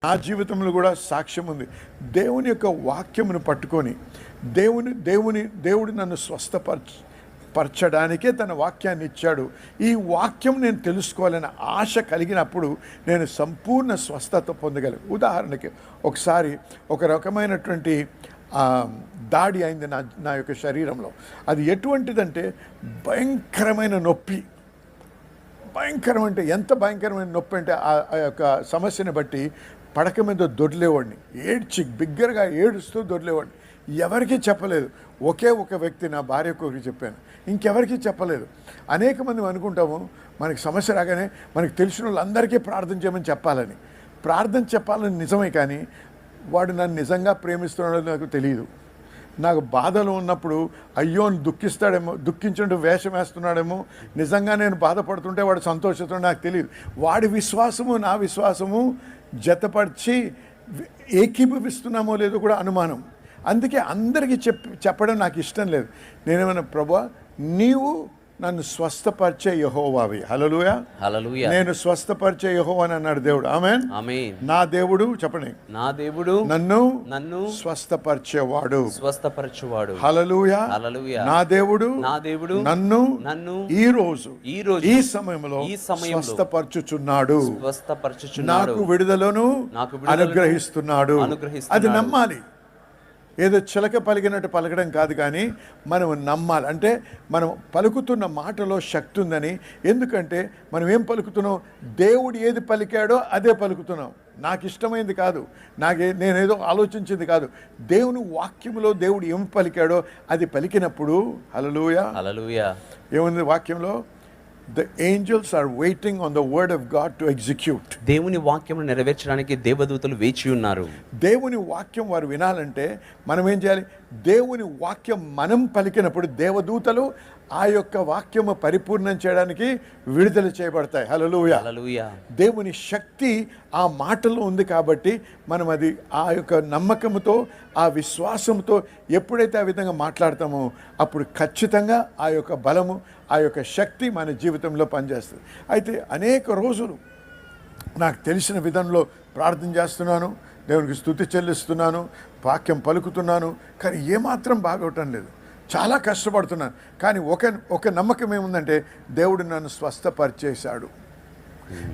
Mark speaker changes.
Speaker 1: నా జీవితంలో కూడా సాక్ష్యం ఉంది. దేవుని యొక్క వాక్యమును పట్టుకొని దేవుడు నన్ను పరచడానికే తన వాక్యాన్ని ఇచ్చాడు. ఈ వాక్యం నేను తెలుసుకోవాలని ఆశ కలిగినప్పుడు నేను సంపూర్ణ స్వస్థత పొందగలను. ఉదాహరణకి ఒకసారి ఒక రకమైనటువంటి దాడి అయింది నా యొక్క శరీరంలో. అది ఎటువంటిదంటే భయంకరమైన నొప్పి. భయంకరం అంటే ఎంత భయంకరమైన నొప్పి అంటే ఆ యొక్క సమస్యని బట్టి పడక మీద దొర్లేవాడిని, బిగ్గరగా ఏడుస్తూ దొర్లేవాడిని. ఎవరికీ చెప్పలేదు. ఒకే ఒక వ్యక్తి, నా భార్యకు ఒకరికి చెప్పాను, ఇంకెవరికీ చెప్పలేదు. అనేక మంది అనుకుంటాము మనకి సమస్య రాగానే మనకు తెలిసిన వాళ్ళందరికీ ప్రార్థన చేయమని చెప్పాలని. ప్రార్థన చెప్పాలని నిజమే, కానీ వాడు నన్ను నిజంగా ప్రేమిస్తున్నాడో నాకు తెలియదు. నాకు బాధలో ఉన్నప్పుడు అయ్యో అని దుఃఖించుంటూ వేషం వేస్తున్నాడేమో, నిజంగా నేను బాధపడుతుంటే వాడు సంతోషిస్తున్నాడు నాకు తెలియదు. వాడి విశ్వాసము నా విశ్వాసము జతపరిచి ఏకీభవిస్తున్నామో లేదో కూడా అనుమానం. అందుకే అందరికీ చెప్పడం నాకు ఇష్టం లేదు. నేనేమన్నా, ప్రభువా నీవు నన్ను స్వస్థపరిచే యెహోవావి. హల్లెలూయా, హల్లెలూయా. నేను స్వస్థపరిచే యెహోవా అని అన్నాడు దేవుడు. ఆమేన్, ఆమేన్. నా దేవుడు, చెప్పండి, నా దేవుడు నన్ను స్వస్థపరిచేవాడు. హల్లెలూయా, హల్లెలూయా. నా దేవుడు నన్ను ఈ రోజు ఈ సమయంలో స్వస్థపరచుచున్నాడు. నాకు విడుదలను అనుగ్రహిస్తున్నాడు. అది నమ్మాలి. ఏదో చిలక పలికినట్టు పలకడం కాదు, కానీ మనం నమ్మాలి. అంటే మనం పలుకుతున్న మాటలో శక్తి ఉందని. ఎందుకంటే మనం ఏం పలుకుతున్నాం? దేవుడు ఏది పలికాడో అదే పలుకుతున్నాం. నాకు ఇష్టమైంది కాదు, నేనేదో ఆలోచించింది కాదు. దేవుని వాక్యంలో దేవుడు ఏం పలికాడో అది పలికినప్పుడు హల్లెలూయా, హల్లెలూయా. ఏముంది వాక్యంలో? The angels are waiting on the word of God to execute.
Speaker 2: దేవుని వాక్యమును నెరవేర్చడానికి దేవదూతలు వేచి ఉన్నారు.
Speaker 1: దేవుని వాక్యం వారు వినాలంటే మనం ఏం చేయాలి? దేవుని వాక్యం మనం పలికినప్పుడు దేవదూతలు ఆ యొక్క వాక్యము పరిపూర్ణం చేయడానికి విడుదల చేయబడతాయి. హల్లెలూయా, హల్లెలూయా. దేవుని శక్తి ఆ మాటలో ఉంది కాబట్టి మనం అది ఆ యొక్క నమ్మకంతో ఆ విశ్వాసంతో ఎప్పుడైతే ఆ విధంగా మాట్లాడతామో అప్పుడు ఖచ్చితంగా ఆ యొక్క బలము ఆ యొక్క శక్తి మన జీవితంలో పనిచేస్తుంది. అయితే అనేక రోజులు నాకు తెలిసిన విధంలో ప్రార్థన చేస్తున్నాను, దేవునికి స్తుతి చెల్లిస్తున్నాను, వాక్యం పలుకుతున్నాను, కానీ ఏమాత్రం బాగవటం లేదు. చాలా కష్టపడుతున్నాను. కానీ ఒక నమ్మకం ఏముందంటే దేవుడు నన్ను స్వస్థపరిచేశాడు.